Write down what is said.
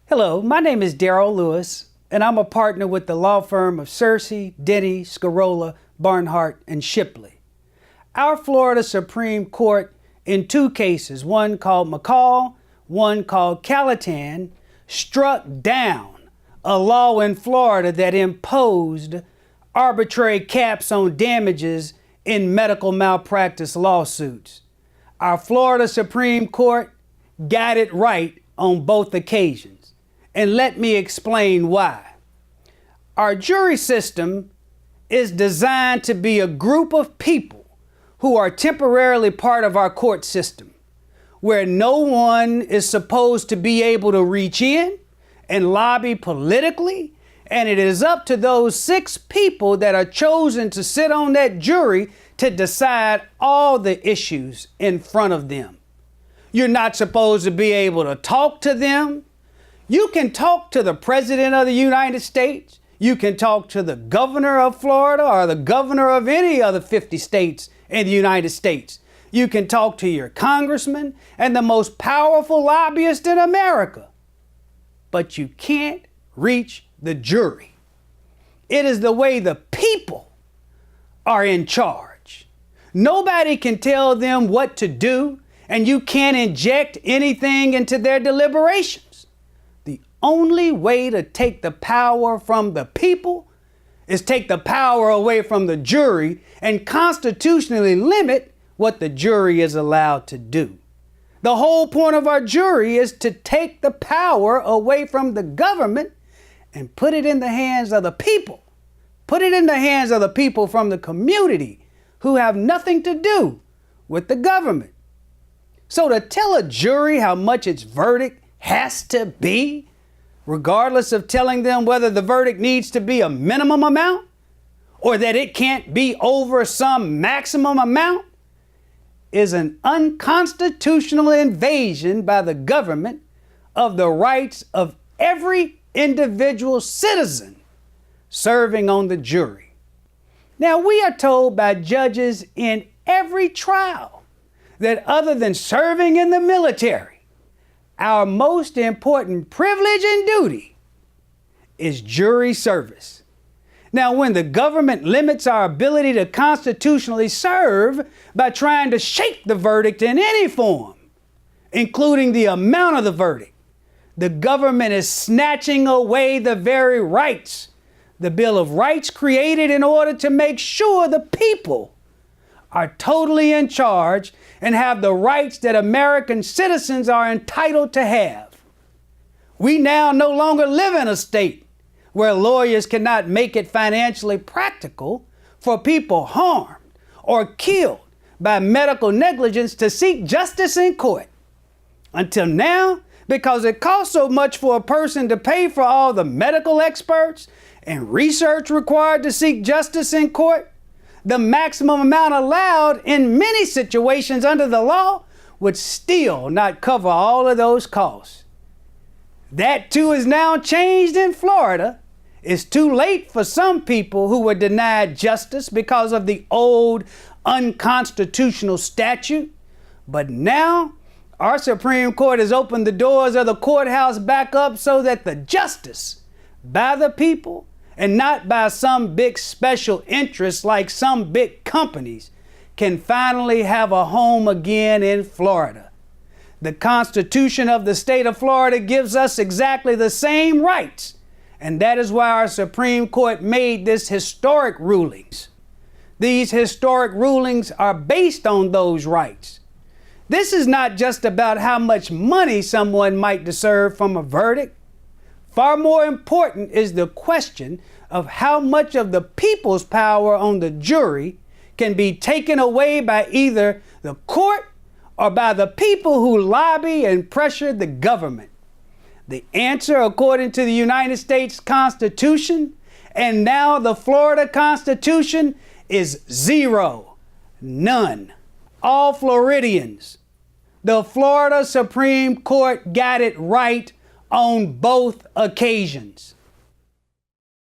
Hello, my name is Darryl Lewis, and I'm a partner with the law firm of Searcy, Denny, Scarola, Barnhart, and Shipley. Our Florida Supreme Court, in two cases, one called McCall, one called Calatan, struck down a law in Florida that imposed arbitrary caps on damages in medical malpractice lawsuits. Our Florida Supreme Court got it right on both occasions. And let me explain why. Our jury system is designed to be a group of people who are temporarily part of our court system, where no one is supposed to be able to reach in and lobby politically, and it is up to those 6 people that are chosen to sit on that jury to decide all the issues in front of them. You're not supposed to be able to talk to them. You can talk to the President of the United States. You can talk to the governor of Florida or the governor of any other 50 states in the United States. You can talk to your congressman and the most powerful lobbyist in America. But you can't reach the jury. It is the way the people are in charge. Nobody can tell them what to do, and you can't inject anything into their deliberations. The only way to take the power from the people is take the power away from the jury and constitutionally limit what the jury is allowed to do. The whole point of our jury is to take the power away from the government and put it in the hands of the people. Put it in the hands of the people from the community who have nothing to do with the government. So to tell a jury how much its verdict has to be, regardless of telling them whether the verdict needs to be a minimum amount or that it can't be over some maximum amount, is an unconstitutional invasion by the government of the rights of every individual citizen serving on the jury. Now, we are told by judges in every trial that other than serving in the military, our most important privilege and duty is jury service. Now, when the government limits our ability to constitutionally serve by trying to shake the verdict in any form, including the amount of the verdict, the government is snatching away the very rights the Bill of Rights created in order to make sure the people are totally in charge and have the rights that American citizens are entitled to have. We now no longer live in a state where lawyers cannot make it financially practical for people harmed or killed by medical negligence to seek justice in court. Until now, because it costs so much for a person to pay for all the medical experts and research required to seek justice in court, the maximum amount allowed in many situations under the law would still not cover all of those costs. That too is now changed in Florida. It's too late for some people who were denied justice because of the old unconstitutional statute. But now our Supreme Court has opened the doors of the courthouse back up so that the justice by the people and not by some big special interest like some big companies can finally have a home again in Florida. The Constitution of the state of Florida gives us exactly the same rights, and that is why our Supreme Court made this historic rulings. These historic rulings are based on those rights. This is not just about how much money someone might deserve from a verdict. Far more important is the question of how much of the people's power on the jury can be taken away by either the court or by the people who lobby and pressure the government. The answer, according to the United States Constitution and now the Florida Constitution, is 0. None. All Floridians. The Florida Supreme Court got it right on both occasions.